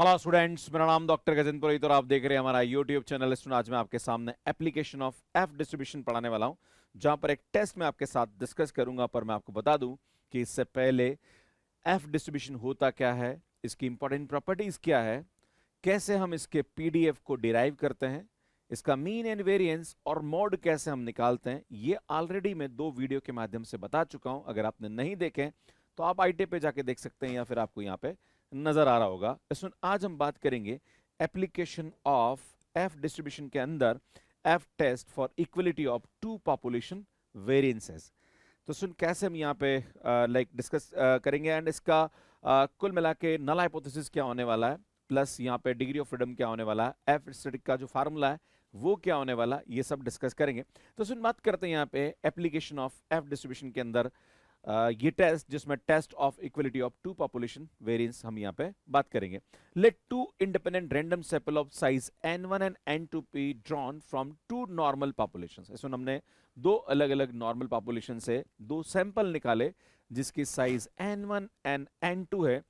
Hello students, मेरा नाम doctor Gajendra पुरोहित और आप देख रहे हैं हमारा यूट्यूब चैनल। स्टूडेंट, आज मैं आपके सामने एप्लीकेशन ऑफ एफ डिस्ट्रीब्यूशन पढ़ाने वाला हूं, जहां पर एक टेस्ट मैं आपके साथ डिस्कस करूंगा। पर मैं आपको बता दूं कि इससे पहले एफ डिस्ट्रीब्यूशन होता क्या है, इसकी इंपॉर्टेंट प्रॉपर्टीज क्या है, कैसे हम इसके पीडीएफ को डिराइव करते हैं, इसका मीन एंड वेरिएंस और मोड कैसे हम निकालते हैं, ये ऑलरेडी मैं 2 वीडियो के माध्यम से बता चुका हूं। अगर आपने नहीं देखे तो आप आईटी पे जाके देख सकते हैं या फिर आपको यहाँ पे नजर आ रहा होगा। इसमें आज हम बात करेंगे एप्लीकेशन ऑफ एफ डिस्ट्रीब्यूशन के अंदर F test for equality of two population variances. तो सुन कैसे हम यहाँ पे डिस्कस करेंगे एंड इसका कुल मिला के नल हाइपोथेसिस क्या होने वाला है, प्लस यहाँ पे डिग्री ऑफ फ्रीडम क्या होने वाला है, एफ स्टैटिक का जो फार्मूला है वो क्या होने वाला है, ये सब डिस्कस करेंगे। तो सुन बात करते हैं यहाँ पे एप्लीकेशन ऑफ एफ डिस्ट्रीब्यूशन के अंदर ये टेस्ट जिसमें test of equality of two population variance हम यहाँ पे बात करेंगे। Let two independent random sample of size n1 and n2 be drawn from two normal populations. इसमें हमने दो अलग अलग नॉर्मल पॉपुलेशन से दो सैंपल निकाले जिसकी साइज n1 एंड n2 है।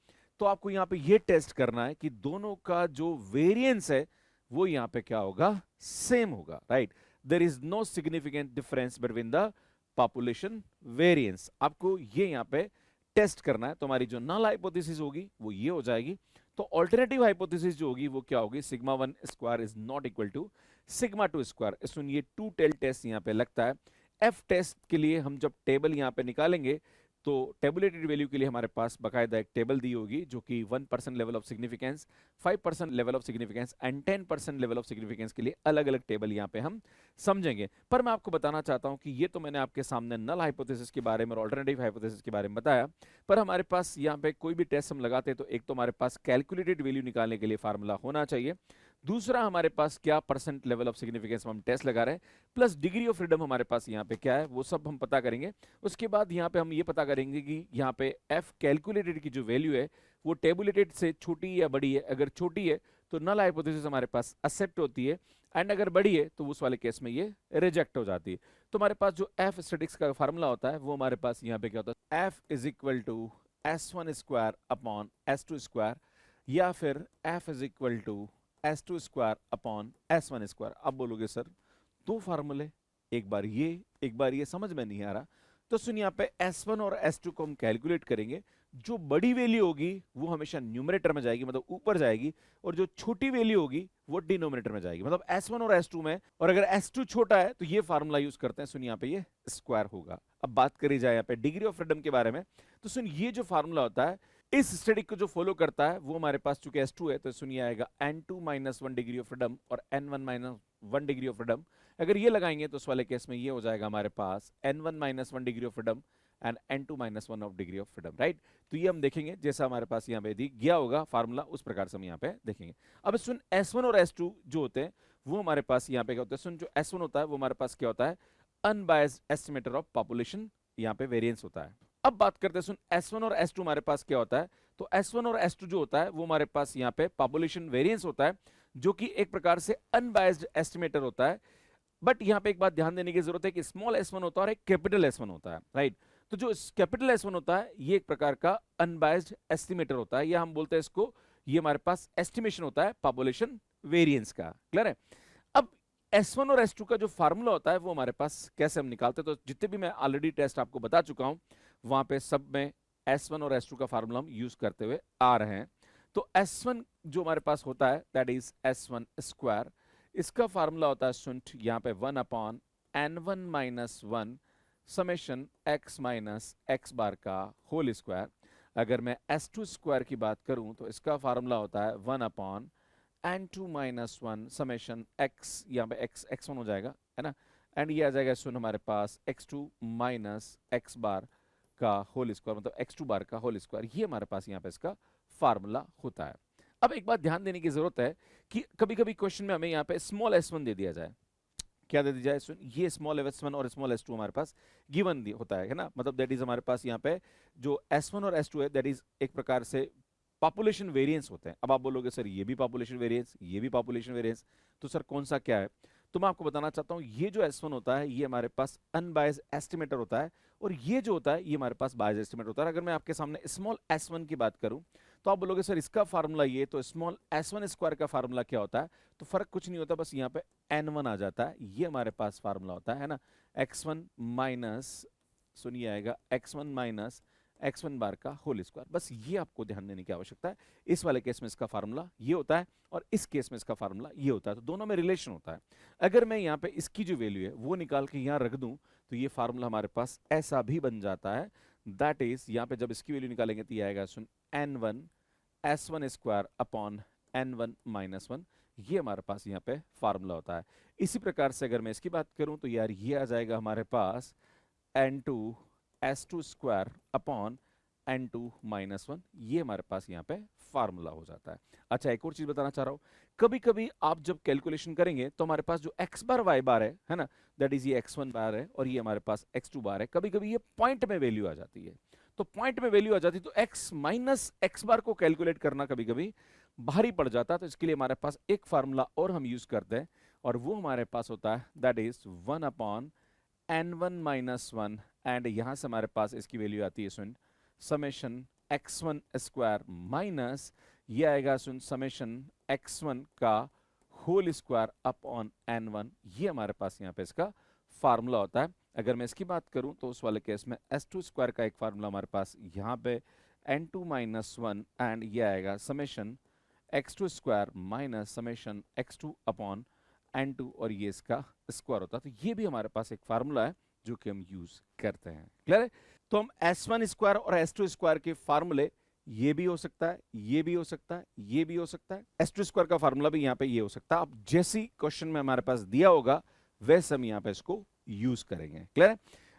तो आपको यहाँ पे ये टेस्ट करना है कि दोनों का जो वेरिएंस है वो यहाँ पे क्या होगा, सेम होगा, right. There is no significant difference between the population variance. आपको ये यहाँ पे टेस्ट करना है। तो हमारी जो नल हाइपोथेसिस होगी वो ये हो जाएगी। तो ऑल्टरनेटिव हाइपोथेसिस जो होगी वो क्या होगी, sigma 1 square is not equal to sigma 2 square. सुनिए, टू टेल टेस्ट यहाँ पे लगता है। एफ टेस्ट के लिए हम जब टेबल यहाँ पे निकालेंगे तो टेबुलेटेड वैल्यू के लिए हमारे पास बकायदा एक टेबल दी होगी जो कि 1% level of significance, 5% level of significance and 10% level of significance के लिए अलग अलग टेबल यहाँ पे हम समझेंगे। पर मैं आपको बताना चाहता हूं कि ये तो मैंने आपके सामने नल हाइपोथेसिस के बारे में और ऑल्टरनेटिव हाइपोथेसिस के बारे में बताया। पर हमारे पास यहाँ पे कोई भी टेस्ट हम लगाते हैं तो एक तो हमारे पास कैलकुलेटेड वैल्यू निकालने के लिए फार्मूला होना चाहिए, दूसरा हमारे पास क्या परसेंट लेवल ऑफ सिग्निफिकेंस हम टेस्ट लगा रहे हैं, प्लस डिग्री ऑफ फ्रीडम हमारे पास यहाँ पे क्या है वो सब हम पता करेंगे। उसके बाद यहाँ पे हम ये पता करेंगे कि यहाँ पे एफ कैलकुलेटेड की जो वैल्यू है वो टेबुलेटेड से छोटी या बड़ी है। अगर छोटी है तो नल हाइपोथेसिस हमारे पास एक्सेप्ट होती है एंड अगर बड़ी है तो उस वाले केस में ये रिजेक्ट हो जाती है। तो हमारे पास जो एफ स्टैटिक्स का फार्मूला होता है वो हमारे पास यहाँ पे क्या होता है, F is equal to s1 square upon s2 square, या फिर F is equal to s2 square upon s1 square. अब बोलोगे सर दो फार्मूले, एक बार ये समझ में नहीं आ रहा। तो सुन, यहाँ पे s1 और s2 को हम कैलकुलेट करेंगे। जो बड़ी वैल्यू होगी वो हमेशा न्यूमरेटर में जाएगी, मतलब ऊपर जाएगी, और जो छोटी वैल्यू होगी वो डिनोमिनेटर में जाएगी, मतलब s1 और s2 में। और अगर s2 छोटा है तो ये फार्मूला यूज करते हैं। सुन, यहाँ पे ये स्क्वायर होगा। अब बात करी जाए यहाँ पे डिग्री ऑफ फ्रीडम के बारे में, तो सुन ये जो फार्मूला होता है इस स्टडी को जो फॉलो करता है वो हमारे पास चूंकि s2 है तो सुनिए आएगा n2 minus 1 degree of freedom और n1 minus 1 degree of freedom. अगर ये लगाएंगे तो उस वाले केस में ये हो जाएगा हमारे पास n1 minus 1 degree of freedom and n2 minus 1 of degree of freedom, right. तो ये हम देखेंगे जैसा हमारे पास यहाँ पे दिया होगा फार्मूला, उस प्रकार से हम यहाँ पे देखेंगे। अब सुन, s1 और s2 जो होते हैं वो हमारे पास यहाँ पे क्या होता है। सुन, जो s1 होता है वो हमारे पास क्या होता है, अनबायस्ड एस्टिमेटर ऑफ पॉपुलेशन यहाँ पे वेरिएंस होता है। अब बात करते हैं, सुन s1 और s2 हमारे पास क्या होता है। तो s1 और s2 जो होता है वो हमारे पास यहाँ पे पॉपुलेशन वेरिएंस होता है, जो कि एक प्रकार से अनबायस्ड एस्टिमेटर होता है। बट यहाँ पे एक बात ध्यान देने की जरूरत है कि स्मॉल s1 होता है और एक कैपिटल s1 होता है, राइट। तो जो कैपिटल s1 होता है ये एक प्रकार का अनबायस्ड एस्टिमेटर होता है, या हम बोलते हैं इसको, ये हमारे पास एस्टिमेशन होता है पॉपुलेशन वेरिएंस का। क्लियर है। अब s1 और s2 का जो फार्मूला होता है वो हमारे पास कैसे हम निकालते हैं, तो जितने भी मैं ऑलरेडी टेस्ट आपको बता चुका हूं वहां पे सब में s1 और s2 का फार्मूला हम यूज करते हुए आ रहे हैं। तो s1 जो हमारे पास होता है दैट इज s1 स्क्वायर। इसका फार्मूला होता है सुंठ यहाँ पे 1 upon n1 minus 1 summation x minus x bar का होल स्क्वायर। अगर मैं s2 स्क्वायर की बात करूं तो इसका फार्मूला होता है 1 upon n2 minus 1 summation x, यहाँ पे x1 हो जाएगा, है ना, एंड ये आ जाएगा सुन हमारे पास x2 माइनस x बार का होल स्क्वायर, मतलब x2 बार का होल स्क्वायर। ये हमारे पास यहाँ पे इसका फार्मूला होता है। अब एक बात ध्यान देने की जरूरत है कि कभी कभी क्वेश्चन में हमें यहाँ पे स्मॉल s1 दे दिया जाए। क्या दे दी जाए, सुन, ये स्मॉल s1 और स्मॉल s2 हमारे पास गिवन होता है ना, मतलब दैट इज हमारे पास यहाँ पे जो s1 और s2 है दैट इज एक प्रकार से पॉपुलेशन वेरिएंस होते हैं। अब आप बोलोगे सर ये भी पॉपुलेशन वेरिएंस, ये भी पॉपुलेशन वेरिएंस, तो सर कौन सा क्या है। तो मैं आपको बताना चाहता हूं ये जो s1 होता है ये हमारे पास अनबायस्ड एस्टिमेटर होता है, और ये जो होता है ये हमारे पास बायस्ड एस्टिमेटर होता है। अगर मैं आपके सामने स्मॉल s1 की बात करूं तो आप बोलोगे सर इसका फार्मूला ये, तो स्मॉल s1 स्क्वायर का फार्मूला क्या होता है? तो फर्क कुछ नहीं होता, बस यहाँ पे n1 आ जाता है, ये हमारे पास फार्मूला होता है ना, x1 माइनस, सुनिए आएगा x1 माइनस x1 बार का होल स्क्वायर। बस ये आपको ध्यान देने की आवश्यकता है। इस वाले केस में इसका फार्मूला ये होता है और इस केस में इसका फार्मूला ये होता है, तो दोनों में रिलेशन होता है। अगर मैं यहाँ पे इसकी जो वैल्यू है वो निकाल के यहाँ रख दूं तो ये फार्मूला हमारे पास ऐसा भी बन जाता है, दैट इज यहाँ पे जब इसकी वैल्यू निकालेंगे तो ये आएगा सुन n1 s1 square upon n1 minus 1, ये हमारे पास यहाँ पे फार्मूला होता है। इसी प्रकार से अगर मैं इसकी बात करूं तो यार ये आ जाएगा हमारे पास n2 s2 square upon n2 minus 1, ये हमारे पास यहाँ पे फार्मूला हो जाता है। अच्छा, एक और चीज बताना चाह रहा हूं, कभी कभी आप जब कैलकुलेशन करेंगे तो हमारे पास जो x बार y बार है ना, दैट इज ये x1 बार है और ये हमारे पास x2 बार है, कभी कभी ये पॉइंट में वैल्यू आ जाती है। तो पॉइंट में वैल्यू आ जाती है तो x माइनस x बार को कैलकुलेट करना कभी कभी भारी पड़ जाता है, तो इसके लिए हमारे पास एक फार्मूला और हम यूज करते हैं और वो हमारे पास होता है that is 1 upon n1 minus 1, and यहां से हमारे पास इसकी वैल्यू आती है सुन समेशन x1 स्क्वायर माइनस ये आएगा सुन समेशन x1 का होल स्क्वायर अपॉन n1, ये हमारे पास यहाँ पे इसका फार्मूला होता है। अगर मैं इसकी बात करूं तो उस वाले केस में s2 स्क्वायर का एक फार्मूला हमारे पास यहाँ पे n2 माइनस 1, एंड ये आएगा summation x2 square minus summation x2 upon n2 और ये इसका स्क्वायर होता है। तो ये भी हमारे पास एक फार्मूला है जो कि हम यूज करते हैं। क्लियर है? तो हम s1 स्क्वायर और s2 स्क्वायर के फार्मूले, ये भी हो सकता है, ये भी हो सकता है, ये भी हो सकता है, s2 स्क्वायर का फार्मूला भी यहाँ पे ये हो सकता है। अब जैसी क्वेश्चन में हमारे पास दिया होगा वैसे हम यहाँ पे इसको यूज करेंगे। क्लियर है?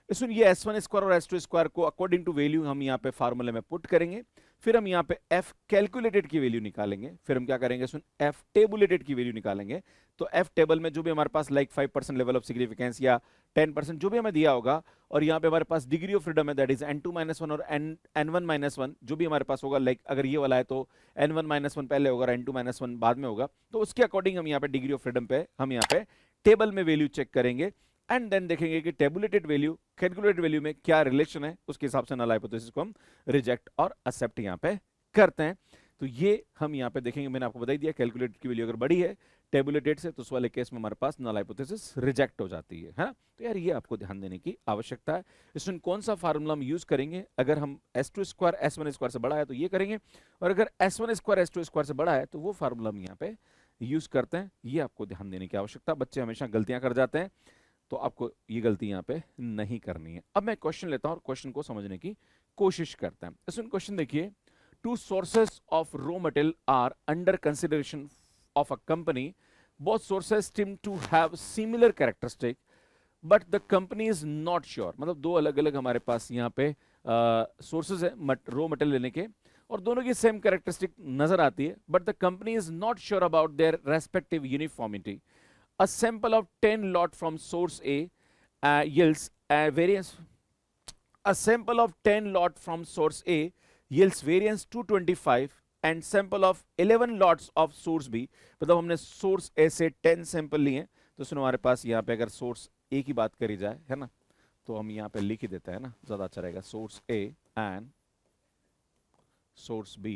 इसमें ये s1 स्क्वायर और s2 स्क्वायर को अकॉर्डिंग टू वैल्यू हम यहाँ पे फार्मूले में पुट करेंगे, फिर हम यहाँ पे f कैलकुलेटेड की वैल्यू निकालेंगे, फिर हम क्या करेंगे सुन f टेबुलेटेड की वैल्यू निकालेंगे। तो f टेबल में जो भी हमारे पास लाइक 5% लेवल ऑफ सिग्निफिकेंस या 10% जो भी हमें दिया होगा, और यहाँ पे हमारे पास डिग्री ऑफ फ्रीडम है दैट इज n2 माइनस 1 और n1 माइनस 1 जो भी हमारे पास होगा, लाइक अगर ये वाला है तो n1 माइनस 1 पहले होगा और n2 माइनस 1 बाद में होगा, तो उसके अकॉर्डिंग हम यहाँ पे डिग्री ऑफ फ्रीडम पे हम यहाँ पे टेबल में वैल्यू चेक करेंगे एंड देन देखेंगे कि टेबुलेटेड वैल्यू कैलकुलेटेड वैल्यू में क्या रिलेशन है, उसके हिसाब से नल हाइपोथेसिस को हम रिजेक्ट और एक्सेप्ट यहाँ पे करते हैं। तो ये हम यहाँ पे देखेंगे, मैंने आपको बता ही दिया कैलकुलेटेड की वैल्यू अगर बड़ी है टेबुलेटेड से तो उस वाले केस में हमारे पास नल हाइपोथेसिस रिजेक्ट हो जाती है ना। तो यार ये आपको ध्यान देने की आवश्यकता है। इसमें कौन सा फार्मूला हम यूज करेंगे, अगर हम s2 स्क्वायर s1 स्क्वायर से बड़ा है तो ये करेंगे, और अगर s1 स्क्वायर s2 स्क्वायर से बड़ा है तो वो फार्मूला हम यहाँ पे यूज करते हैं। ये आपको ध्यान देने की आवश्यकता। बच्चे हमेशा गलतियां कर जाते हैं, तो आपको ये गलती यहाँ पे नहीं करनी है। अब मैं क्वेश्चन लेता हूं और क्वेश्चन को समझने की कोशिश करते हैं। इसमें क्वेश्चन देखिए, two sources of raw material are under consideration of a company, both sources seem to have similar characteristic but the company is not sure. मतलब दो अलग अलग हमारे पास यहाँ पे सोर्सेज है रॉ मटेरियल लेने के और दोनों की सेम कैरेक्टरिस्टिक नजर आती है, but the company is not sure about their respective uniformity. A sample of 10 lot from source A yields variance. A sample of 10 lot from source A yields variance 225 and sample of 11 lots of source B. मतलब हमने source A से 10 sample लिए, तो सुनो हमारे पास यहाँ पे अगर source A की बात करी जाए है ना, तो हम यहाँ पे लिख ही देते हैं ना, ज्यादा अच्छा रहेगा, source A and source B।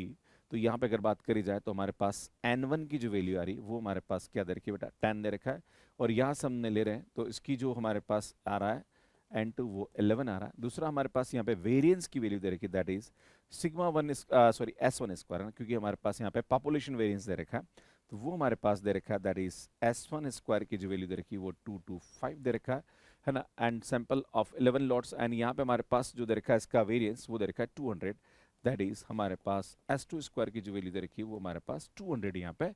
तो यहाँ पे अगर बात करी जाए तो हमारे पास n1 की जो वैल्यू आ रही है वो हमारे पास क्या दे रखी है बेटा, 10 दे रखा है, और यहाँ से हमने ले रहे हैं तो इसकी जो हमारे पास आ रहा है n2 वो 11 आ रहा है। दूसरा हमारे पास यहाँ पे वेरिएंस की वैल्यू दे रखी है that is sigma 1 sorry s1 square है ना, क्योंकि हमारे पास यहाँ पे पॉपुलेशन वेरिएंस दे रखा है, तो वो हमारे पास दे रखा है दैट इज s1 स्क्वायर की जो वैल्यू दे रखी है वो 225 दे रखा है ना, and sample of 11 lots, and यहाँ पे हमारे पास जो दे रखा है इसका वेरिएंस वो दे रखा है 200, दैट इज हमारे पास s2 स्क्वायर की जो वैल्यू दे रखी है वो हमारे पास 200 यहाँ पे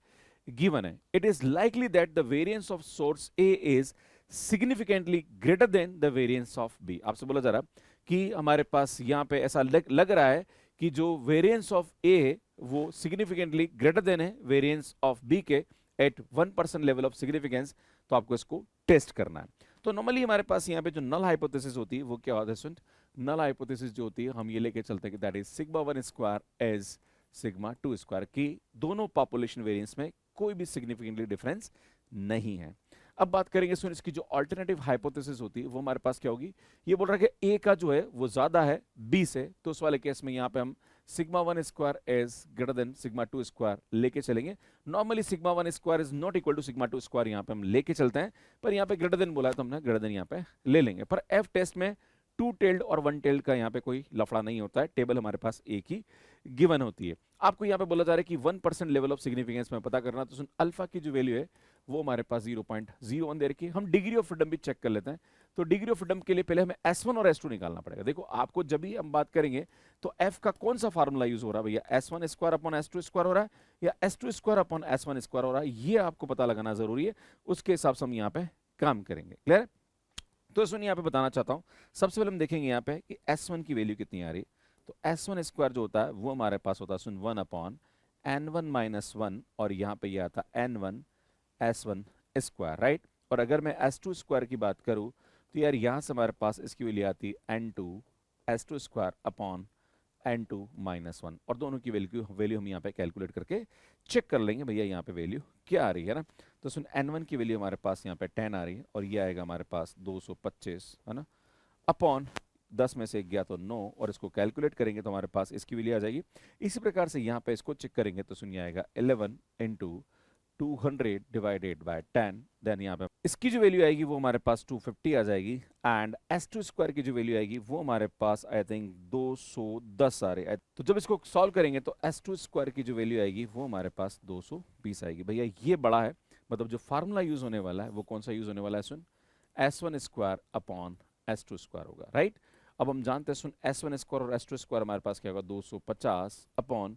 गिवन है। It is likely that the variance of source A is significantly greater than the variance of B। आपसे बोला जा रहा कि हमारे पास यहाँ पे ऐसा लग रहा है कि जो वेरिएंस ऑफ A है वो सिग्निफिकेंटली ग्रेटर देन है वेरिएंस ऑफ B के एट 1% लेवल ऑफ सिग्निफिकेंस, तो आपको इसको टेस्ट करना है। तो नॉर्मली हमारे पास यहाँ पे जो नल हाइपोथेसिस होती है वो क्या होता है स्टूडेंट, नल हाइपोथेसिस जो होती है हम ये लेके चलते हैं कि that is sigma 1 square as sigma 2 square, की दोनों पॉपुलेशन वेरिएंस में कोई भी सिग्निफिकेंटली डिफरेंस नहीं है। अब बात करेंगे सुन इसकी जो अल्टरनेटिव हाइपोथेसिस होती है वो हमारे पास क्या होगी, ये बोल रहा है कि A का जो है वो ज्यादा है B से, तो उस वाले केस में यहाँ पे हम sigma one square is greater than sigma two square लेके चलेंगे। Normally sigma one square is not equal to sigma two square यहाँ पे हम लेके चलते हैं, पर यहाँ पे ग्रेटर देन बोला है तो हमने ग्रेटर देन यहाँ पे ले लेंगे। पर एफ टेस्ट में टू टेल्ड और वन टेल्ड का यहाँ पे कोई लफड़ा नहीं होता है, टेबल हमारे पास एक ही गिवन होती है। आपको यहाँ पे बोला जा रहा है कि 1% लेवल ऑफ सिग्निफिकेंस में पता करना, तो सुन अल्फा की जो वैल्यू है वो हमारे पास 0.01 दे रखी है। हम डिग्री ऑफ फ्रीडम भी चेक कर लेते हैं। तो डिग्री ऑफ फ्रीडम के लिए पहले हमें S1 और S2 निकालना पड़ेगा। देखो आपको जब भी हम बात करेंगे तो F का कौन सा फार्मूला यूज हो रहा है भैया, S1 square upon S2 square हो रहा है या S2 square upon S1 square हो रहा है, ये आपको पता लगाना जरूरी है। उसके हिसाब से हम यहाँ पे काम करेंगे। क्लियर? तो सुन यहाँ पे बताना चाहता हूँ, सबसे पहले हम देखेंगे यहाँ पे कि S1 की वैल्यू कितनी आ रही है। तो S1 स्क्वायर जो होता है वो हमारे पास होता है सुन 1 अपॉन N1 माइनस 1, और यहाँ पे ये आता N1 S1 स्क्वायर, राइट। और अगर मैं S2 स्क्वायर की बात करूँ तो यार यहाँ से हमारे पास इसकी वैल्यू आती है N2 S2 square upon N2 minus 1, और दोनों की वैल्यू हम यहाँ पे कैलकुलेट करके चेक कर लेंगे भैया यहाँ पे वैल्यू क्या आ रही है ना। तो सुन N1 की वैल्यू हमारे पास यहाँ पे 10 आ रही है, और ये आएगा हमारे पास 225 है ना, अपॉन 10 में से एक गया तो 9, और इसको कैलकुलेट करेंगे तो हमारे पास इसकी वैल्यू आ जाएगी। इसी प्रकार से यहाँ पे इसको चेक करेंगे तो सुनिए आएगा 11 इंटू 200 डिवाइडेड बाय 10, देन यहाँ पे इसकी जो वैल्यू आएगी वो हमारे पास 250 आ जाएगी, एंड S2 स्क्वायर की जो वैल्यू आएगी वो हमारे पास आई थिंक 210 आ रही है। तो जब इसको सॉल्व करेंगे तो S2 स्क्वायर की जो वैल्यू आएगी वो हमारे पास 220 आएगी। भैया ये बड़ा है, मतलब जो फार्मूला यूज होने वाला है वो कौन सा यूज होने वाला है सुन, S1 square upon S2 square होगा, राइट। अब हम जानते हैं सुन S1 स्क्वायर और S2 स्क्वायर हमारे पास क्या होगा 250 अपॉन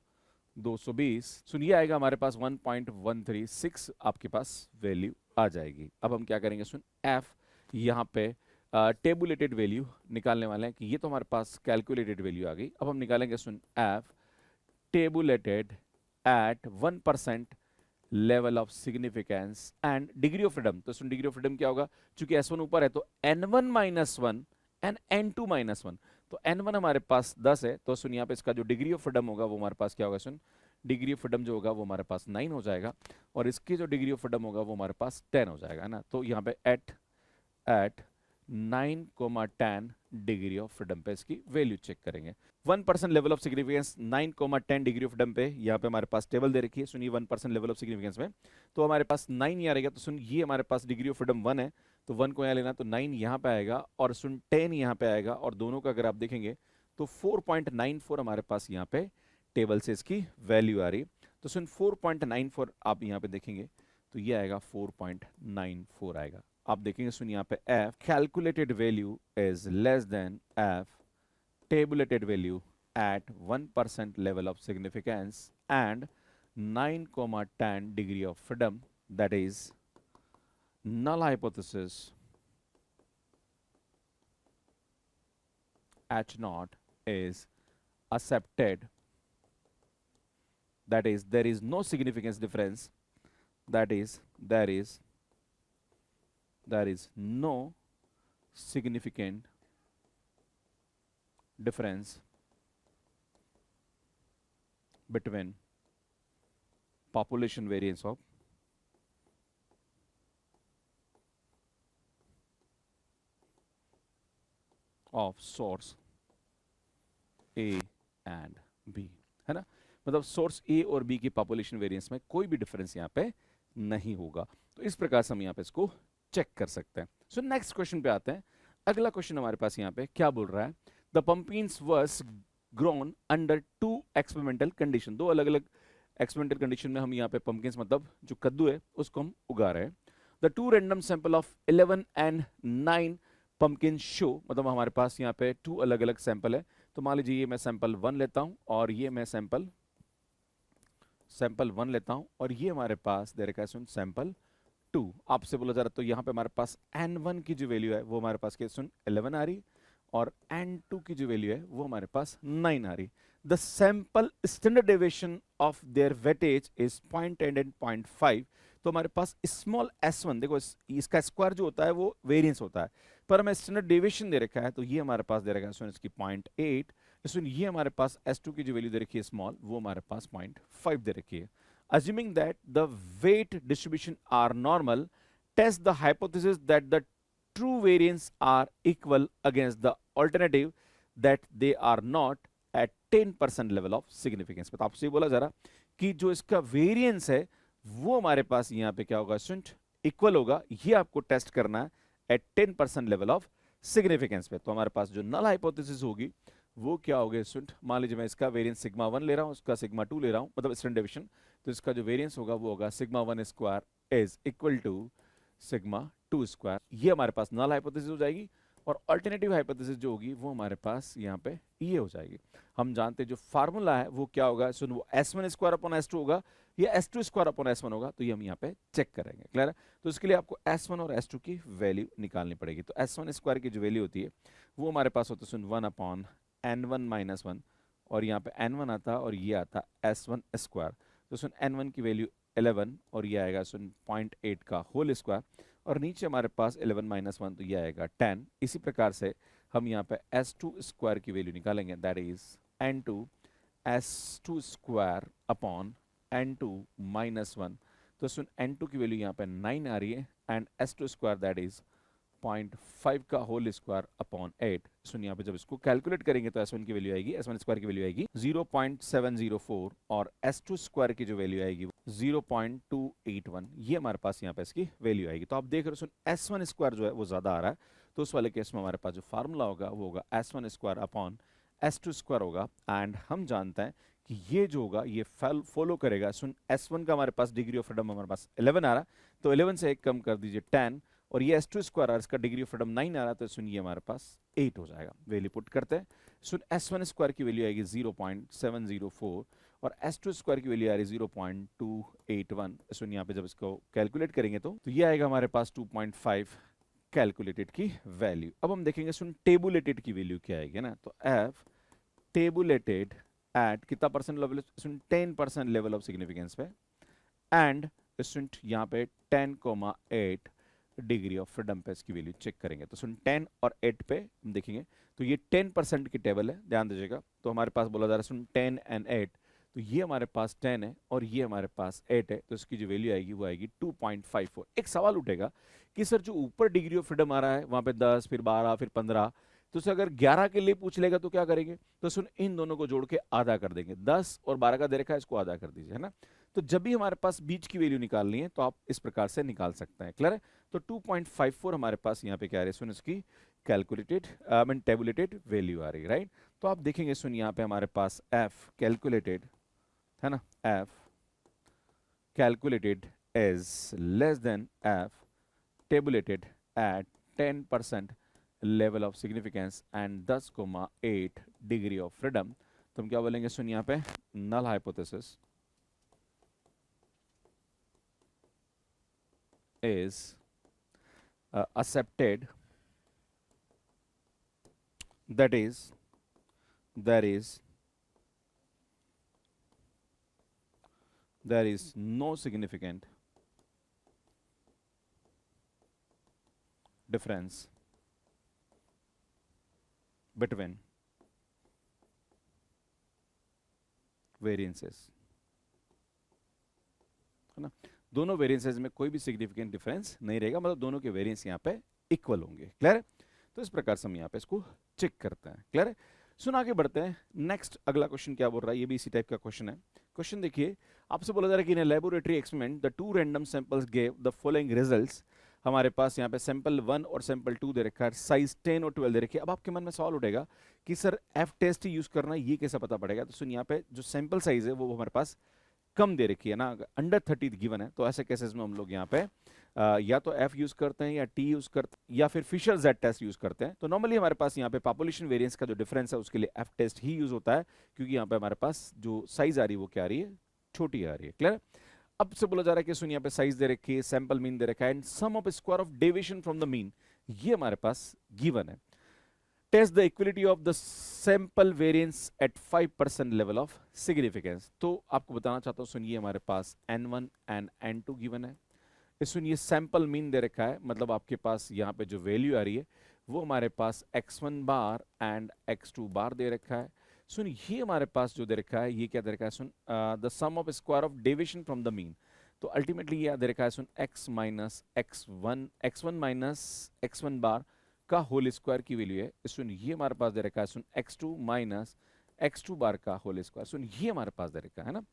220, सुनिए आएगा हमारे पास 1.136 आपके पास वैल्यू आ जाएगी। अब हम क्या करेंगे सुन F यहाँ पे टेबुलेटेड वैल्यू निकालने वाले हैं कि ये तो हमारे पास कैलकुलेटेड वैल्यू आ गई। अब हम निकालेंगे सुन F tabulated at 1% level of significance and degree of freedom. तो सुन डिग्री ऑफ फ्रीडम क्या होगा, चूंकि S1 ऊपर है तो N1 minus 1 and N2 minus 1, तो N1 हमारे पास 10 है, तो सुन यहाँ पे इसका जो डिग्री ऑफ फ्रीडम होगा वो हमारे पास क्या होगा सुन, डिग्री ऑफ फ्रीडम जो होगा वो हमारे पास 9 हो जाएगा, और इसकी जो डिग्री ऑफ फ्रीडम होगा वो हमारे पास 10 हो जाएगा ना। तो यहाँ पे एट 9,10 डिग्री ऑफ फ्रीडम पे इसकी वैल्यू चेक करेंगे। 1% level of significance 9,10 degree of freedom पे यहाँ पे हमारे पास टेबल दे रखी है। सुनिए 1% लेवल ऑफ सिग्निफिकेंस में तो हमारे पास 9 ही आ रहेगा। तो सुन ये हमारे पास डिग्री ऑफ फ्रीडम 1 है, तो 1 को यहाँ लेना, तो 9 यहाँ पे आएगा, और सुन 10 यहाँ पे आएगा, और दोनों का अगर आप देखेंगे तो 4.94 हमारे पास यहाँ पे टेबल से इसकी वैल्यू आ रही। तो सुन 4.94 आप यहाँ पे देखेंगे तो ये आएगा 4.94 आएगा। आप देखेंगे सुन यहाँ पे F calculated value is less then F tabulated value at 1% level of significance and 9,10 degree of freedom, that is null hypothesis H naught is accepted, that is there is no significance difference, that is there is no significant difference between population variance of source A and B, है ना। मतलब source A और B की population variance में कोई भी difference यहाँ पे नहीं होगा। तो इस प्रकार से हम यहाँ पे इसको चेक कर सकते हैं। सो नेक्स्ट क्वेश्चन पे आते हैं। अगला क्वेश्चन हमारे पास यहाँ पे क्या बोल रहा है, the pumpkins was grown under two experimental condition। दो अलग अलग एक्सपेरिमेंटल कंडीशन में हम यहाँ पे pumpkins मतलब जो कद्दू है उसको हम उगा रहे हैं। The two random sample of 11 and 9 pumpkin show, मतलब हमारे पास यहाँ पे 2 अलग अलग सैंपल है। तो मान लीजिए ये मैं सैंपल 1 लेता हूँ और ये मैं सैंपल 1 लेता हूँ, और ये हमारे पास दे रखा है सुन सैंपल 2। आपसे बोला जा रहा है तो यहाँ पे हमारे पास N1 की जो वैल्यू है वो हमारे पास क्या सुन 11 आ रही, और N2 की जो वैल्यू है वो हमारे पास 9 आ रही। The sample standard deviation of their weightage is 0.8 and 0.5। तो हमारे पास स्मॉल s1, देखो इसका स्क्वायर जो होता है वो वेरिएंस होता है, पर हमें स्टैंडर्ड डेविएशन दे रखा है तो ये हमारे पास दे रखा है इसकी 0.8। इसमें ये हमारे पास s2 की जो वैल्यू दे रखी है स्मॉल वो हमारे पास 0.5 दे रखी है। Assuming that the weight distribution are normal, test the hypothesis that the true variance are equal against the alternative that they are not, at 10% level of significance पे। तो आपसे बोला जा रहा कि जो इसका वेरिएंस है वो हमारे पास यहाँ पे क्या होगा स्टूडेंट, इक्वल होगा। ये आपको टेस्ट करना है एट 10% लेवल ऑफ सिग्निफिकेंस पे। तो हमारे पास जो नल हाइपोथेसिस होगी वो क्या होगी स्टूडेंट, मान लीजिए मैं इसका वेरिएंस सिग्मा 1 ले रहा हूँ, उसका सिग्मा 2 ले रहा हूँ, मतलब स्टैंडर्ड डेविएशन। तो इसका जो वेरिएंस होगा वो होगा sigma 1 square is equal to sigma 2 square. ये हमारे पास नल हाइपोथेसिस हो जाएगी। और अल्टरनेटिव हाइपोथेसिस जो होगी वो हमारे पास यहाँ पे ये हो जाएगी। हम जानते हैं जो फार्मूला है वो क्या होगा सुन, वो S1 स्क्वायर अपॉन S2 होगा या S2 स्क्वायर अपॉन S1 होगा। तो ये हम यहाँ पे चेक करेंगे। क्लियर है? तो इसके लिए आपको S1 और S2 की वैल्यू निकालनी पड़ेगी। तो S1 स्क्वायर की जो वैल्यू होती है वो हमारे पास होता है सुन 1 अपॉन N1 माइनस 1, और यहाँ पे N1 आता और ये आता S1 स्क्वायर। तो सुन N1 की वैल्यू 11 और ये आएगा सुन 0.8 का होल स्क्वायर, और नीचे हमारे पास 11 माइनस 1 तो ये आएगा 10। इसी प्रकार से हम यहाँ पे S2 स्क्वायर की वैल्यू निकालेंगे, that is N2 S2 square upon N2 minus 1। तो सुन N2 की वैल्यू यहाँ पे 9 आ रही है, and S2 square that is 0.5 का होल स्क्वायर अपॉन 8। सुन यहाँ पे जब इसको कैलकुलेट करेंगे तो S1 की वैल्यू आएगी, S1 स्क्वायर की वैल्यू आएगी 0.704, और S2 स्क्वायर की जो वैल्यू आएगी 0.281। ये हमारे पास यहाँ पे इसकी वैल्यू आएगी। तो आप देख रहे हो सुन S1 स्क्वायर जो है वो ज्यादा आ रहा है, तो उस वाले केस में हमारे पास जो फार्मूला होगा वो होगा S1 square upon S2 square होगा। एंड हम जानते हैं कि ये जो होगा ये फॉलो करेगा सुन S1 का हमारे पास डिग्री ऑफ फ्रीडम हमारे पास 11 आ रहा है, तो 11 से एक कम कर दीजिए 10, और ये S2 स्क्वायर आ रहा है, इसका डिग्री ऑफ फ्रीडम 9 आ रहा है, तो सुन ये हमारे पास 8 हो जाएगा। वैल्यू पुट करते हैं, सुन S1 स्क्वायर की वैल्यू आएगी 0.704 और S2 स्क्वायर की वैल्यू आ रही है 0.281। सुन यहाँ पे जब इसको कैलकुलेट करेंगे तो ये आएगा हमारे पास 2.5 कैलकुलेटेड की वैल्यू। अब हम देखेंगे सुन टेबुलेटेड की वैल्यू क्या आएगी ना। तो F टेबुलेटेड एट कितना percent level, soon 10% level of significance पे, एंड स्टूडेंट यहाँ पे 10,8 डिग्री ऑफ फ्रीडम पे इसकी वैल्यू चेक करेंगे। तो सुन 10 और 8 पे हम देखेंगे तो ये 10% की टेबल है, ध्यान दीजिएगा। तो हमारे पास बोला जा रहा है सुन 10 एंड 8, तो ये हमारे पास 10 है और ये हमारे पास 8 है, तो इसकी जो वैल्यू आएगी वो आएगी 2.54। एक सवाल उठेगा कि सर जो ऊपर डिग्री ऑफ फ्रीडम आ रहा है वहां पे 10 फिर 12 फिर 15, तो उसे अगर 11 के लिए पूछ लेगा तो क्या करेंगे? तो सुन इन दोनों को जोड़ के आधा कर देंगे, 10 और 12 का दे रखा है, इसको आधा कर दीजिए, है ना। तो जब भी हमारे पास बीच की वैल्यू निकालनी है तो आप इस प्रकार से निकाल सकते हैं। क्लियर है? तो 2.54 हमारे पास यहाँ पे क्या आ रही है सुन, इसकी कैलकुलेटेड मीन टेबुलेटेड वैल्यू आ रही है, राइट। तो आप देखेंगे सुन यहाँ पे हमारे पास एफ कैलकुलेटेड है ना, F calculated is less than F tabulated at 10% level of significance and 10,8 degree of freedom. तो हम क्या बोलेंगे सुन यहाँ पे, null hypothesis is accepted, that is there is no significant difference between variances, है ना। दोनों वेरिएंसेस में कोई भी सिग्निफिकेंट डिफरेंस नहीं रहेगा, मतलब दोनों के वेरिएंस यहाँ पे इक्वल होंगे। क्लियर है? तो इस प्रकार से हम यहाँ पे इसको चेक करते हैं। क्लियर है? सुन आगे बढ़ते हैं। नेक्स्ट अगला क्वेश्चन क्या बोल रहा है, ये भी इसी टाइप का क्वेश्चन है। क्वेश्चन देखिए, आपसे बोला जा रहा है कि in a laboratory experiment the two random samples give the following results. हमारे पास यहाँ पे सैंपल 1 और सैंपल 2 दे रखा है, साइज 10 और 12 दे रखी है। अब आपके मन में सवाल उठेगा कि सर एफ टेस्ट ही यूज करना है, ये कैसे पता पड़ेगा? तो सुन यहाँ पे जो सैंपल साइज है वो हमारे पास कम दे रखी है ना, अंडर 30 गिवन है, तो ऐसे केसेस में हम लोग यहाँ पे या तो एफ यूज करते हैं या टी यूज करते हैं या फिर फिशर जेड टेस्ट यूज करते हैं। तो नॉर्मली हमारे पास यहाँ पे पॉपुलेशन वेरिएंस का जो डिफरेंस है उसके लिए एफ टेस्ट ही यूज होता है, क्योंकि यहाँ पे हमारे पास जो साइज आ रही है वो क्या आ रही है, छोटी आ रही है। क्लियर? अब से बोला जा रहा है कि सुन यहाँ पे साइज दे रखी है, सैंपल मीन दे रखा है, and sum of square of deviation from the mean, ये हमारे पास गिवन है। Test the equality of the sample variance at 5% level of significance. तो आपको बताना चाहता हूं, सुनिए हमारे पास n1 एंड n2 गिवन है। सुनिए सैंपल मीन दे रखा है, मतलब आपके पास यहाँ पे जो वैल्यू आ रही है वो हमारे पास x1 बार एंड x2 बार दे रखा है। सुन ये हमारे पास जो दे रखा है ये क्या दे रखा है, सुन the sum of square of deviation from the mean. तो अल्टीमेटली ये दे रखा है सुन x minus x1 minus x1 bar का होल स्क्वायर की वैल्यू है। सुन ये हमारे पास दे रखा है सुन x2 माइनस x2 बार का होल स्क्वायर। सुन ये हमारे पास दे रखा है ना,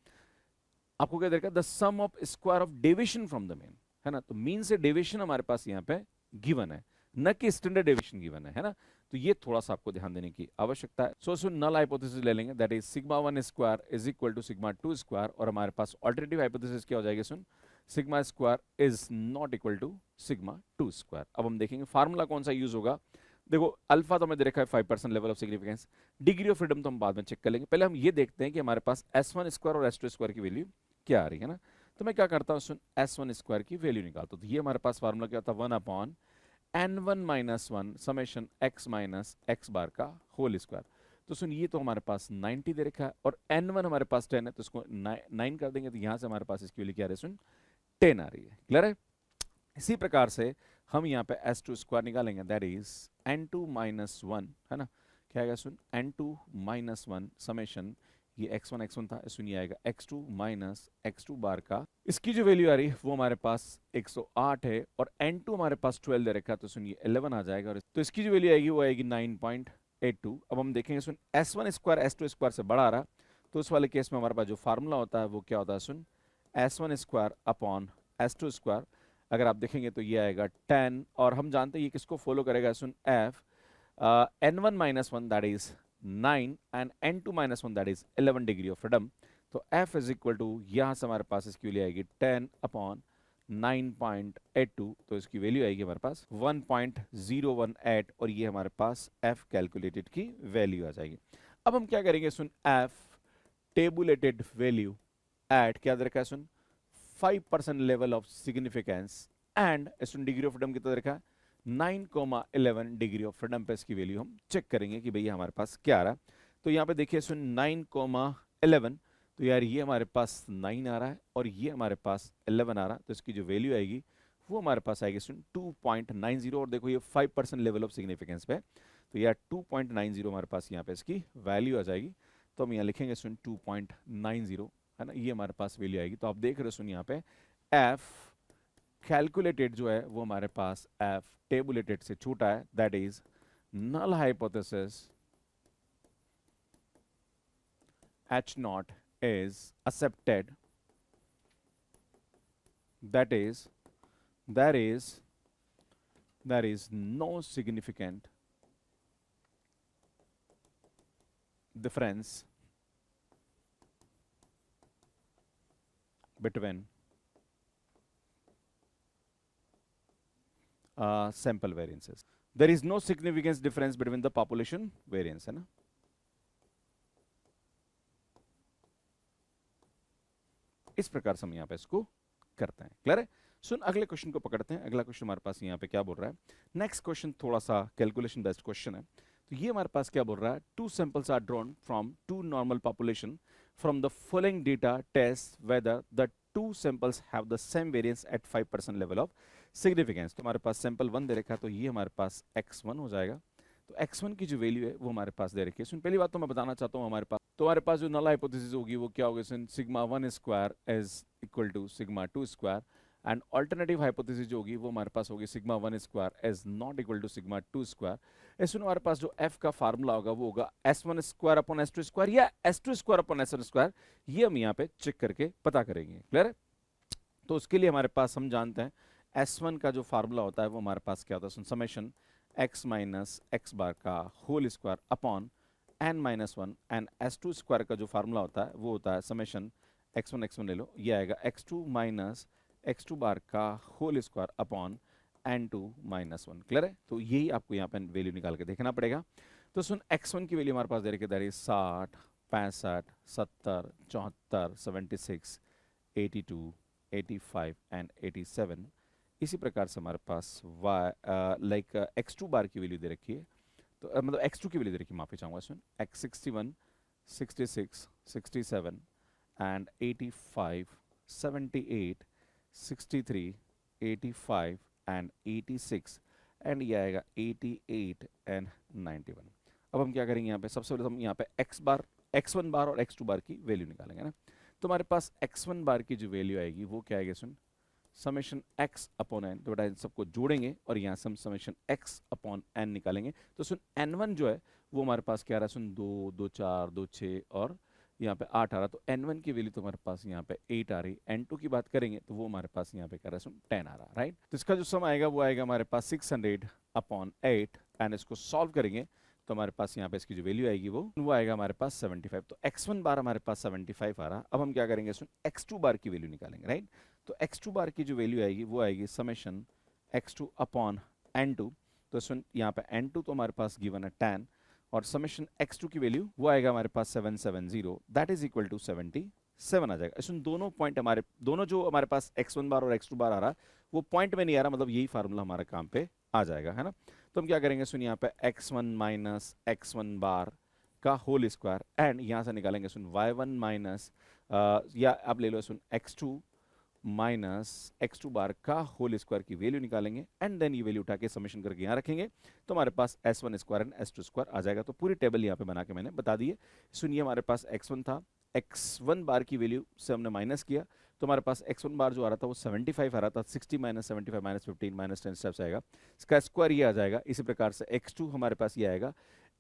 आपको क्या दे रखा है, the sum of square of deviation from the mean, है ना। तो मीन से डेविएशन हमारे पास यहाँ पे गिवन है, न कि स्टैंडर्ड डेविएशन गिवन है ना। तो ये थोड़ा सा आपको ध्यान देने की आवश्यकता है। सो सुन नल हाइपोथेसिस ले लेंगे, that is sigma 1 square is equal to sigma 2 square, और हमारे पास अल्टरनेटिव हाइपोथेसिस क्या हो जाएगी, सुन sigma square is not equal to sigma 2 square. अब हम देखेंगे फार्मूला कौन सा यूज होगा। देखो अल्फा तो हमें दे रखा है 5% level of significance, degree of freedom तो हम बाद में चेक कर लेंगे, पहले हम ये देखते हैं कि हमारे पास s1 स्क्वायर और s2 स्क्वायर की वैल्यू क्या आ रही है ना। तो मैं क्या करता हूँ, सुन s1 स्क्वायर की वैल्यू निकालता हूँ। तो ये हमारे पास फार्मूला क्या होता है, 1 upon n1 minus 1 summation x minus x bar का होल स्क्वायर। तो सुन ये तो हमारे पास 90 दे रखा है, और n1 हमारे पास 10 है, तो इसको 9 कर देंगे, तो यहाँ से हमारे पास इसकी वैल्यू क्या आ रही है, सुन 10 आ रही है। क्लियर है। इसी प्रकार से हम यहाँ पे s2 स्क्वायर निकालेंगे, दैट इज n2 माइनस 1, है ना। क्या आएगा, सुन n2 माइनस 1 समेशन, ये x1 था, सुन ये आएगा x2 माइनस x2 बार का, इसकी जो वैल्यू आ रही है वो हमारे पास 108 है, और n2 हमारे पास 12 दे रखा है, तो सुन ये 11 आ जाएगा, और तो इसकी जो वैल्यू आएगी वो आएगी 9.82। अब हम देखेंगे, सुन s1 स्क्वायर s2 स्क्वायर से बड़ा आ रहा, तो उस वाले केस में हमारे पास जो फार्मूला होता है वो क्या होता है, सुन s1 square upon s2 square. अगर आप देखेंगे तो ये आएगा 10, और हम जानते हैं ये किसको फॉलो करेगा, सुन f n1 minus 1 that is 9 and n2 minus 1 that is 11 degree of freedom. तो f इज इक्वल टू, यहाँ से हमारे पास इसकी वैल्यू आएगी 10 अपॉन 9.82, तो इसकी वैल्यू आएगी हमारे पास 1.018, और ये हमारे पास f कैलकुलेटेड की वैल्यू आ जाएगी। अब हम क्या करेंगे, सुन f टेबुलेटेड वैल्यू एट क्या दे रखा है, सुन 5% level of significance and student degree of freedom कितना देखा, 9,11 डिग्री ऑफ फ्रीडम पे इसकी वैल्यू हम चेक करेंगे कि भैया हमारे पास क्या आ रहा है। तो यहाँ पे देखिए, सुन 9,11, तो यार ये हमारे पास 9 आ रहा है और ये हमारे पास 11 आ रहा है, तो इसकी जो वैल्यू आएगी वो हमारे पास आएगी सुन 2.90, और देखो ये 5% लेवल ऑफ सिग्निफिकेंस पे, तो यार 2.90 हमारे पास यहाँ पे इसकी वैल्यू आ जाएगी। तो हम यहाँ लिखेंगे सुन 2.90, है ना, ये हमारे पास वैल्यू आएगी। तो आप देख रहे हो सुन यहाँ पे f कैलकुलेटेड जो है वो हमारे पास f टेबुलेटेड से छोटा है, that is null hypothesis h naught is accepted, that is there is no significant difference between sample variances. There is no significant difference between the population variance, है ना। इस प्रकार से हम यहाँ पे इसको करते हैं। क्लियर है। सुन अगले क्वेश्चन को पकड़ते हैं। अगला क्वेश्चन हमारे पास यहाँ पे क्या बोल रहा है, नेक्स्ट क्वेश्चन थोड़ा सा कैलकुलेशन बेस्ड क्वेश्चन है। तो ये हमारे पास क्या बोल रहा है, 2 samples are drawn from 2 normal population from the following data test whether the 2 samples have the same variance at 5% level of significance. तो हमारे पास सैंपल 1 दे रखा है, तो ये हमारे पास x1 हो जाएगा। तो x1 की जो वैल्यू है वो हमारे पास दे रखी है। सुन पहली बात तो मैं बताना चाहता हूँ, हमारे पास जो नल हाइपोथेसिस होगी वो क्या होगी, सुन sigma 1 square is equal to sigma 2 square, and alternative hypothesis जो होगी वो हमारे पास होगी sigma 1 square is not equal to sigma 2 square. इसमें हमारे पास जो f का फार्मूला होगा वो होगा s1 square upon s2 square या s2 square upon s1 square. ये हम यहाँ पे चेक करके पता करेंगे। क्लियर है। तो उसके लिए हमारे पास हम जानते हैं s1 का जो फार्मूला होता है वो हमारे पास क्या होता है, summation x minus x bar का whole square upon n minus 1, एंड s2 स्क्वायर का जो फार्मूला होता है वो होता है समेशन x1 ले लो, ये आएगा x2 माइनस x2 बार का whole square upon n2 minus 1। Clear है। तो यही आपको यहाँ पे वैल्यू निकाल के देखना पड़ेगा। तो सुन x1 की वैल्यू हमारे पास दे रखी है 60, 65, 70, 74, 76, 82, 85 एंड 87। इसी प्रकार से हमारे पास x2 बार की वैल्यू दे रखी है, तो मतलब x2 की वैल्यू दे रखी है, माफी चाहूंगा, सुन x61, 66, 67 एंड 85, 78, 63, 85 एंड 86, एंड ये आएगा 88 एंड 91। अब हम क्या करेंगे यहाँ पे, सबसे पहले हम यहाँ पे x1 बार और x2 बार की वैल्यू निकालेंगे ना। तो हमारे पास x1 बार की जो वैल्यू आएगी वो क्या आएगी, सुन समेशन x अपॉन n, तो बेटा इन सबको जोड़ेंगे और यहाँ से हम समेशन x अपॉन n निकालेंगे। तो सुन n1 जो है वो हमारे पास क्या आ रहा है, सुन 2, 2 4, 2 6 और यहाँ पे 8 आ रहा, तो n1 की वैल्यू तो हमारे पास यहाँ पे 8 आ रही। n2 की बात करेंगे तो वो हमारे पास यहाँ पे क्या रहा है, सुन 10 आ रहा, राइट। तो इसका जो सम आएगा वो आएगा हमारे पास 600 अपॉन 8 एंड इसको सॉल्व करेंगे तो हमारे पास यहाँ पे इसकी जो वैल्यू आएगी वो आएगा हमारे पास 75। तो x1 बार हमारे पास 75 आ रहा। अब हम क्या करेंगे, सुन x2 बार की वैल्यू निकालेंगे, राइट। तो x2 बार की जो वैल्यू आएगी वो आएगी समेशन x2 अपॉन n2। तो सुन यहाँ पे n2 तो हमारे पास गिवन है 10 और समेशन x2 की वैल्यू वो आएगा हमारे पास 770, दैट इज इक्वल टू 77 आ जाएगा। इसमें दोनों पॉइंट हमारे दोनों जो हमारे पास x1 बार और x2 बार आ रहा वो पॉइंट में नहीं आ रहा, मतलब यही फार्मूला हमारे काम पे आ जाएगा, है ना। तो हम क्या करेंगे, सुन यहाँ पे x1 माइनस x1 बार का होल स्क्वायर एंड यहाँ से निकालेंगे सुन y1 माइनस या आप ले लो सुन x2 माइनस x2 बार का होल स्क्वायर की वैल्यू निकालेंगे एंड देन ये वैल्यू उठा के समेशन करके यहाँ रखेंगे तो हमारे पास s1 square and s2 square आ जाएगा। तो पूरी टेबल यहाँ पे बना के मैंने बता दी है। सुनिए हमारे पास x1 था, x1 बार की वैल्यू से हमने माइनस किया तो हमारे पास x1 बार जो आ रहा था वो 75 आ रहा था। 60 माइनस 75 माइनस 15 माइनस 10 स्टेप्स आएगा, इसका स्क्वायर ये आ जाएगा। इसी प्रकार से x2 हमारे पास ये आएगा।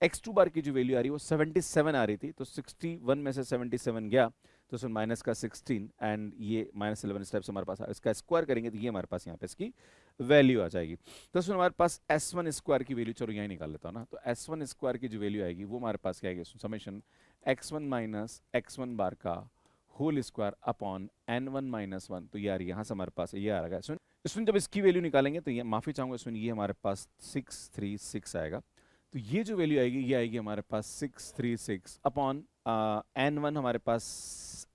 x2 बार की जो वैल्यू आ रही है वो 77 आ रही थी, तो 61 में से 77 गया तो उसमें माइनस का 16 एंड ये माइनस 11 स्टेप्स हमारे पास, इसका स्क्वायर करेंगे तो ये हमारे पास यहाँ पे इसकी वैल्यू आ जाएगी। तो उसमें हमारे पास s1 स्क्वायर की वैल्यू, चलो यहाँ निकाल लेता हूँ ना, तो s1 स्क्वायर की जो वैल्यू आएगी वो हमारे पास क्या आएगी, summation x1 minus x1 bar का whole square upon n1 minus 1। तो यार यहाँ से हमारे पास ये आ रहा है। सुन इसमें जब इसकी वैल्यू निकालेंगे तो ये माफी चाहूंगा, सुन ये हमारे पास 636 आएगा। तो ये जो वैल्यू आएगी ये आएगी हमारे पास 636 अपॉन n1 हमारे पास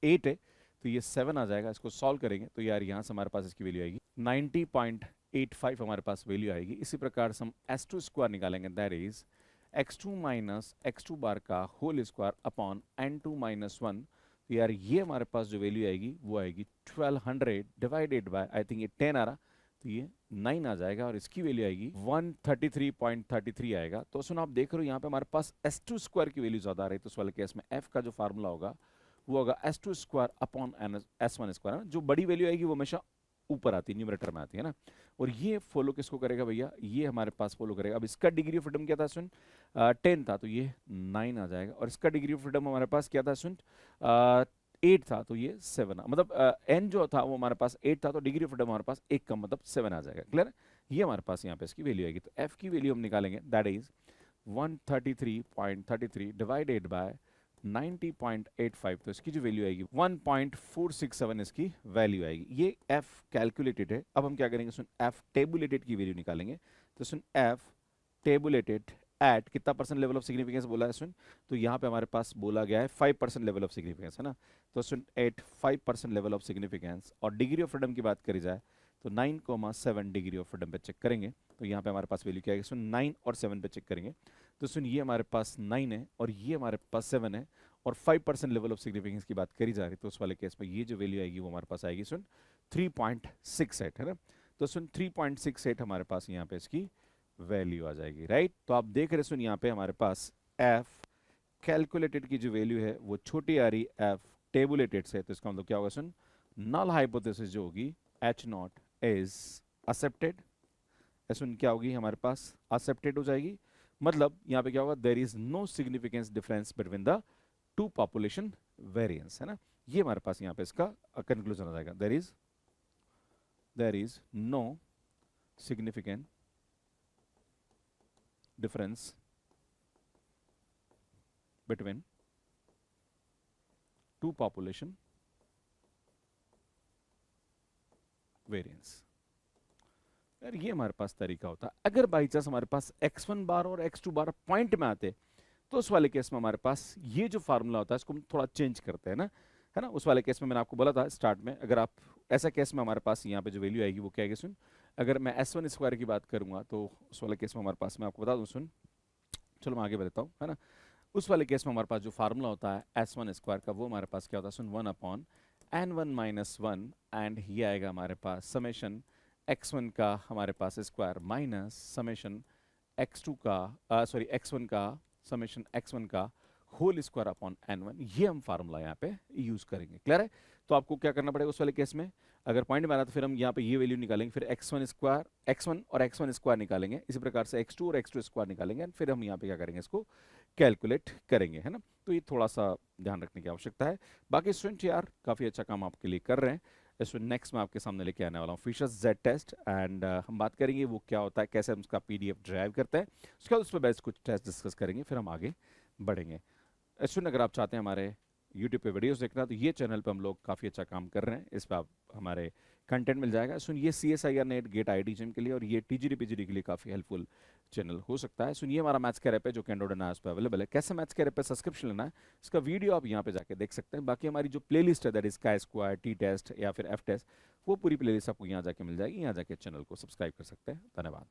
8 है तो ये 7 आ जाएगा। इसको सॉल्व करेंगे तो यार यहाँ से हमारे पास इसकी वैल्यू आएगी 90.85 हमारे पास वैल्यू आएगी। इसी प्रकार से हम s2 स्क्वायर निकालेंगे, that is x2 minus x2 bar का whole square upon n2 minus 1। तो यार ये हमारे पास जो वैल्यू आएगी वो आएगी 1200 डिवाइडेड बाय आई थिंक ये 10 आ रहा, तो ये 9 आ जाएगा और इसकी वैल्यू आएगी 133.33 आएगा। तो सुन आप देख रहे हो यहाँ पे हमारे पास s2 स्क्वायर की वैल्यू ज्यादा आ रही है, तो उस वाले केस में f का जो फार्मूला होगा वो होगा s2 square upon s1 square. जो बड़ी वैल्यू आएगी वो हमेशा ऊपर आती है, न्यूमरेटर में आती है ना। और ये फॉलो किसको करेगा भैया, ये हमारे पास फॉलो करेगा। अब इसका डिग्री ऑफ फ्रीडम क्या था सुन, 10 था तो ये 9 आ जाएगा और इसका डिग्री ऑफ फ्रीडम हमारे पास क्या था सुन, 8 था तो ये 7, मतलब n जो था वो हमारे पास 8 था तो डिग्री ऑफ फ्रीडम हमारे पास 1 का मतलब 7 आ जाएगा। क्लियर, ये हमारे पास यहाँ पे इसकी वैल्यू आएगी। तो f की वैल्यू हम निकालेंगे, दैट इज 133.33 डिवाइडेड बाय 90.85, तो इसकी जो वैल्यू आएगी 1.467 इसकी वैल्यू आएगी। ये f कैलकुलेटेड है। अब हम क्या करेंगे सुन, f टेबुलेटेड की वैल्यू निकालेंगे। तो सुन f टेबुलेटेड एट कितना परसेंट लेवल ऑफ सिग्निफिकेंस बोला है सुन, तो यहाँ पे हमारे पास बोला गया है 5% लेवल ऑफ सिग्निफिकेंस, है ना। तो सुन एट 5% लेवल ऑफ सिग्निफिकेंस और डिग्री ऑफ फ्रीडम की बात करी जाए तो 9,7 डिग्री ऑफ फ्रीडम पे चेक करेंगे तो यहाँ पे हमारे पास वैल्यू क्या आएगी सुन, 9 और 7 पे चेक करेंगे तो सुन ये हमारे पास 9 है और ये हमारे पास 7 है और 5% लेवल ऑफ सिग्निफिकेंस की बात करी जा रही तो उस वाले केस में ये जो वैल्यू आएगी वो हमारे पास आएगी सुन 3.68, है ना। तो सुन 3.68 हमारे पास यहाँ पे इसकी वैल्यू आ जाएगी, राइट। तो आप देख रहे सुन यहाँ पे हमारे पास f कैलकुलेटेड की जो वैल्यू है वो छोटी आ रही f टेबुलेटेड से, तो इसका मतलब क्या होगा सुन, नल हाइपोथेसिस जो होगी H0 इज एक्सेप्टेड, सुन क्या होगी हमारे पास एक्सेप्टेड हो जाएगी। मतलब यहाँ पे क्या होगा, there is no significance difference between the two population variance, है ना। ये हमारे पास यहाँ पे इसका कंक्लूजन आ जाएगा, there is no significant difference between two population variance। यार ये हमारे पास तरीका होता है। अगर बाई चांस हमारे पास x1 बार और x2 बार पॉइंट में आते तो उस वाले केस में हमारे पास ये जो फार्मूला होता है इसको हम थोड़ा चेंज करते हैं ना, है ना। उस वाले केस में मैंने आपको बोला था स्टार्ट में, अगर आप ऐसा केस में हमारे पास यहाँ पे जो वैल्यू आएगी वो क्या आएगी सुन, अगर मैं s1 स्क्वायर की बात करूंगा तो उस वाले केस में हमारे पास, मैं आपको बता दूं सुन, चलो मैं आगे बताता हूँ, है ना। उस वाले केस में हमारे पास जो फार्मूला होता है s1 स्क्वायर का वो हमारे पास क्या होता है सुन, 1 अपॉन n1 माइनस 1 एंड ये आएगा हमारे पास समेशन x1 का हमारे पास स्क्वायर माइनस समेशन x2 का सॉरी x1 का समेशन x1 का होल स्क्वायर अपॉन n1। ये हम फार्मूला यहाँ पे यूज करेंगे। क्लियर है। तो आपको क्या करना पड़ेगा उस वाले केस में, अगर पॉइंट में आ रहा तो फिर हम यहाँ पे ये वैल्यू निकालेंगे, फिर x1 स्क्वायर, x1 और x1 स्क्वायर निकालेंगे, इसी प्रकार से x2 और x2 स्क्वायर निकालेंगे एंड फिर हम यहाँ पे क्या करेंगे, इसको कैलकुलेट करेंगे, है ना। तो ये थोड़ा सा ध्यान रखने की आवश्यकता है। बाकी स्टूडेंट यार काफ़ी अच्छा काम आपके लिए कर रहे हैं। इसमें नेक्स्ट मैं आपके सामने लेके आने वाला हूँ फिशर्स जेड टेस्ट एंड हम बात करेंगे वो क्या होता है, कैसे हम उसका पीडीएफ ड्राइव करते हैं, उसके बाद उस पर बेस्ट कुछ टेस्ट डिस्कस करेंगे, फिर हम आगे बढ़ेंगे। स्टूडेंट अगर आप चाहते हैं हमारे यूट्यूब पे वीडियोस देखना, तो ये चैनल पे हम लोग काफ़ी अच्छा काम कर रहे हैं, इस पर आप हमारे कंटेंट मिल जाएगा। सुनिए CSIR नेट गेट IIT के लिए और ये TGD PGD के लिए काफ़ी हेल्पफुल चैनल हो सकता है। सुनिए हमारा मैथ्स का ऐप है जो कि एंड्रॉइड एंड iOS पे अवेलेबल है। कैसे मैथ्स के ऐप पे सब्सक्रिप्शन लेना है, इसका वीडियो आप यहाँ पे जाके देख सकते हैं। बाकी हमारी जो प्लेलिस्ट है that is Chi square, T test या फिर F टेस्ट, वो पूरी प्लेलिस्ट आपको यहाँ जाके मिल जाएगी। यहाँ जाके चैनल को सब्सक्राइब कर सकते हैं। धन्यवाद।